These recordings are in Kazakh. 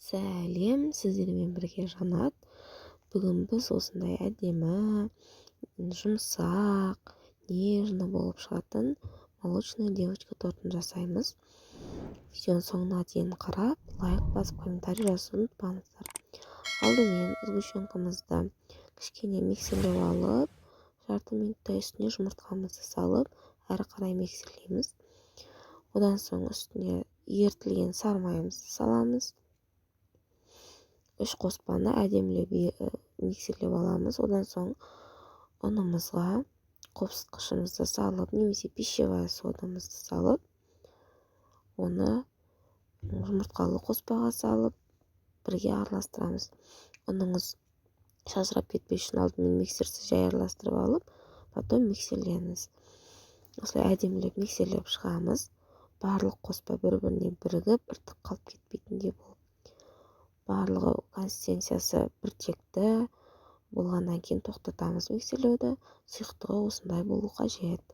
Сәлем, сіздермен бірге Жанат. Бүгін біз осындай әдемі, жұмсақ, нежно болып шығатын молочная девочка тортын жасаймыз. Видеоның соңына дейін қарап, лайк басып, комментарий жазуды ұмытпаңыздар. Алдымен сгущенкамызды кішкене миксерлеп алып, жарты минуттай үстіне жұмыртқамызды салып, әрі қарай миксерлейміз. Одан соң үстіне ерітілген сары майымызды саламыз. 3 қоспаны әдемілеп миксерлеп аламыз. Одан соң ұнымызға қопсытқышымызды салып, немесе пищевая содамызды салып, оны жұмыртқалы қоспаға салып, бірге араластырамыз. Ұныңыз шашырап кетпес үшін алдымен миксерсіз жай араластырып алып, потом миксерлеңіз. Осылай әдемілеп миксерлеп шығамыз. Барлық қоспа бір-біріне бірігіп, іртік қалып кетпейтіндей болып. Барлығы консистенциясы біртекті болғаннан кейін тоқтатамыз миксерлеуді. Сұйықтығы осындай болу қажет.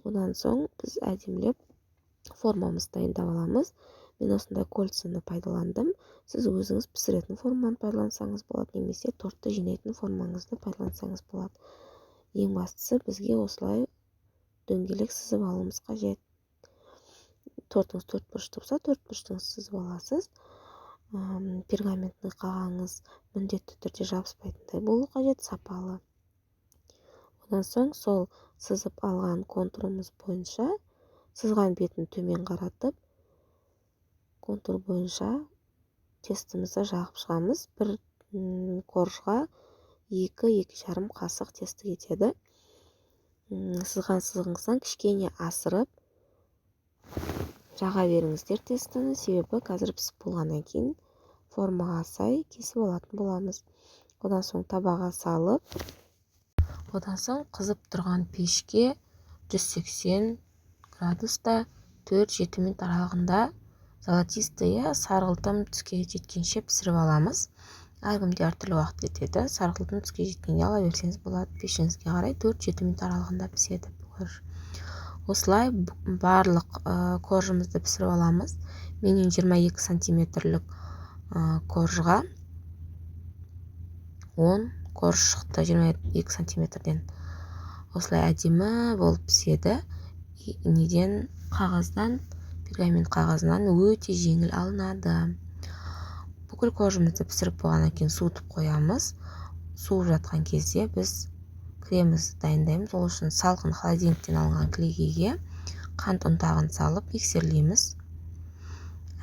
Одан соң біз әдемілеп формамызды дайындап аламыз. Мен осындай кольцаны пайдаландым. Сіз өзіңіз пісіретін форманы пайдалансаңыз болады, немесе тортты жинайтын формаңызды пайдалансаңыз болады. Ең бастысы бізге осылай дөңгелек сызып алуымыз қажет. Тортыңыз 4 бұрышты болса, 4 бұрыштың сызып аласыз. Пергаментный қағазыңыз міндетті түрде жабыспайтындай болу қажет, сапалы. Одан соң сол сызып алған контурымыз бойынша сызған бетін төмен қаратып, контур бойынша тестімізді жағып шығамыз. Бір коржға 2-2,5 қасық тесті кетеді. Сызған сызығыңыздан кішкене асырып жаға беріңіздер тестіні, себебі қазір пісіп болғаннан кейін формаға сай кесіп алатын боламыз. Одан соң табаға салып, одан соң қызып тұрған пешке 180 градуста 4-7 минут аралығында золотистый сарғылтым түске жеткенше пісіріп аламыз. Әркімде әртүрлі уақыт кетеді. Сарғылтым түске жеткенде ала берсеңіз болады. Пешіңізге қарай 4-7 минут аралығында піседі. Осылай барлық коржымызды пісіріп аламыз. Менің 22 сантиметрлік коржға 10 корж шықты 22 сантиметрден. Осылай әдемі болып піседі. Неден қағаздан, пергамент қағазынан өте жеңіл алынады. Бүкіл коржымызды пісіріп болғаннан кейін суытып қоямыз. Суып жатқан кезде біз кремімізді дайындаймыз. Ол үшін салқын холодильниктен алынған кілегейге қант ұнтағын салып миксерлейміз.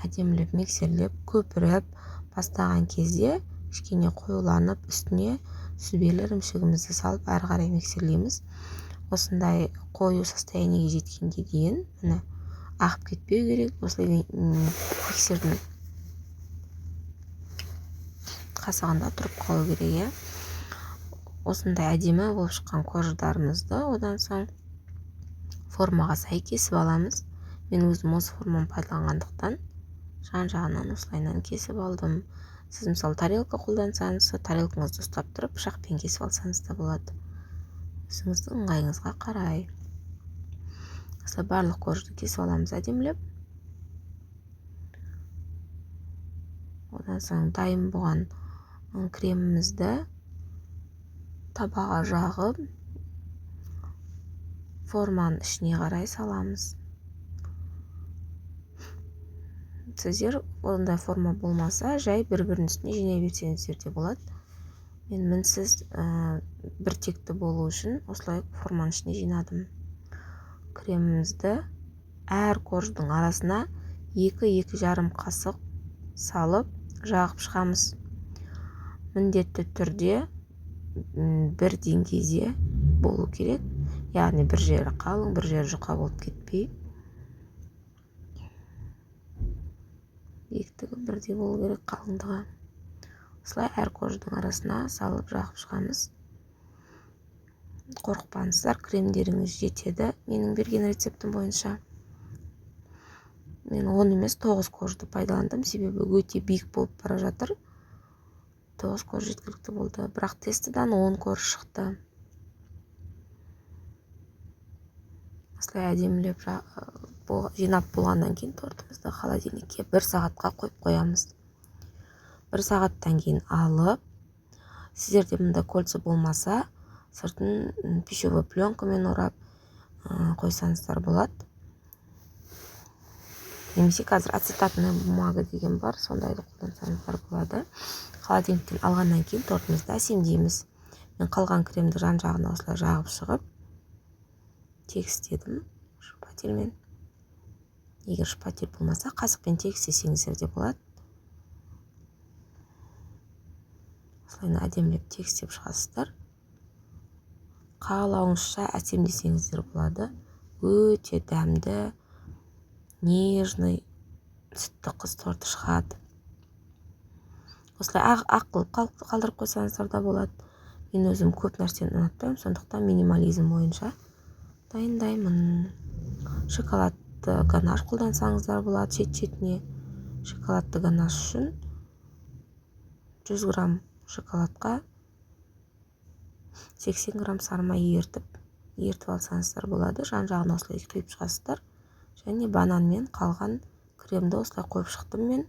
Әдемілеп миксерлеп, көпіріп бастаған кезде кішкене қоюланып, үстіне сүзбелі ірімшігімізді салып әрі қарай миксерлейміз. Осындай қою состояниеге жеткенге дейін, ағып кетпеу керек. Осылай миксердің қасығында тұрып қалу керек. Осындай әдемі болып шыққан корждарымызды одан соң формаға сай кесіп аламыз. Мен өзім осы форманы пайдаланғандықтан жан-жағынан осылайынан кесіп алдым. Сіз мысалы тарелка қолдансаңыз, тарелкаңызды ұстап тұрып пышақпен кесіп алсаңыз да болады. Өзіңіздің ыңғайыңызға қарай. Осылай барлық коржды кесіп аламыз әдемілеп. Одан соң дайын болған кремімізді табаға жағып, форманың ішіне қарай саламыз. Сіздер ондай форма болмаса, жай бір-бірінің үстіне жинай берсеңіздер де болады. Мен мінсіз бір текті болу үшін осылай форманың ішіне жинадым. Кремімізді әр корждың арасына 2-2,5 қасық салып жағып шығамыз. Міндетті түрде бір деңгейде болу керек. Яғни бір жері қалың, бір жері жұқа болып кетпей. Биіктігі бірдей болу керек, қалыңдығы. Осылай әр корждың арасына салып жағып шығамыз. Қорықпаңыздар, кремдеріңіз жетеді. Менің берген рецептім бойынша. Мен 10 емес 9 коржды пайдаландым, себебі өте биік болып бара жатыр. 9 корж жеткілікті болды. Бірақ тестіден 10 корж шықты. осылай әдемілеп жинап болғаннан кейін тортымызды холодильникке 1 сағатқа қойып қоямыз. 1 сағаттан кейін алып, сіздерде мұнда кольца болмаса, сыртын пищевой пленкамен орап қойсаңыздар болады. Немесе қазір ацетатная бумага деген бар, сондайды қолдансаңыздар болады. Холодильниктен алғаннан кейін тортымызды әсемдейміз. Мен қалған кремді жан-жағына осылай жағып шығып, тегістедім шпательмен. Егер шпатель болмаса, қасықпен тегістесеңіздер де болады. Осылай әдемілеп тегістеп шығасыздар. Қалауыңызша әсемдесеңіздер болады. Өте дәмді, нежный, сүтті қыз торты шығады. Осылай ақ қылып қалдырып қойсаңыздар да болады. Мен өзім көп нәрсені ұнатпаймын, сондықтан минимализм бойынша дайындаймын. Шоколадты ганаш қолдансаңыздар болады шет-шетіне. Шоколадты ганаш үшін 100 грамм шоколадқа 80 грамм сары май ертіп алсаңыздар болады. Жан-жағына осылай құйып шығасыздар. Және бананмен қалған кремді осылай қойып шықтым мен.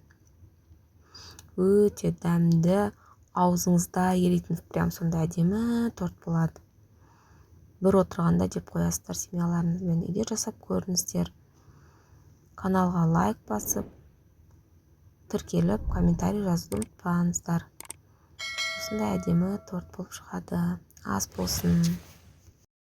Өте дәмді, аузыңызда еритін прям сондай әдемі торт болады. Бір отырғанда деп қоясыздар, семьяларыңызбен үйде жасап көріңіздер. Каналға лайк басып, тіркеліп, комментарий жазуды ұмытпаңыздар. Осындай әдемі торт болып шығады. Ас болсын.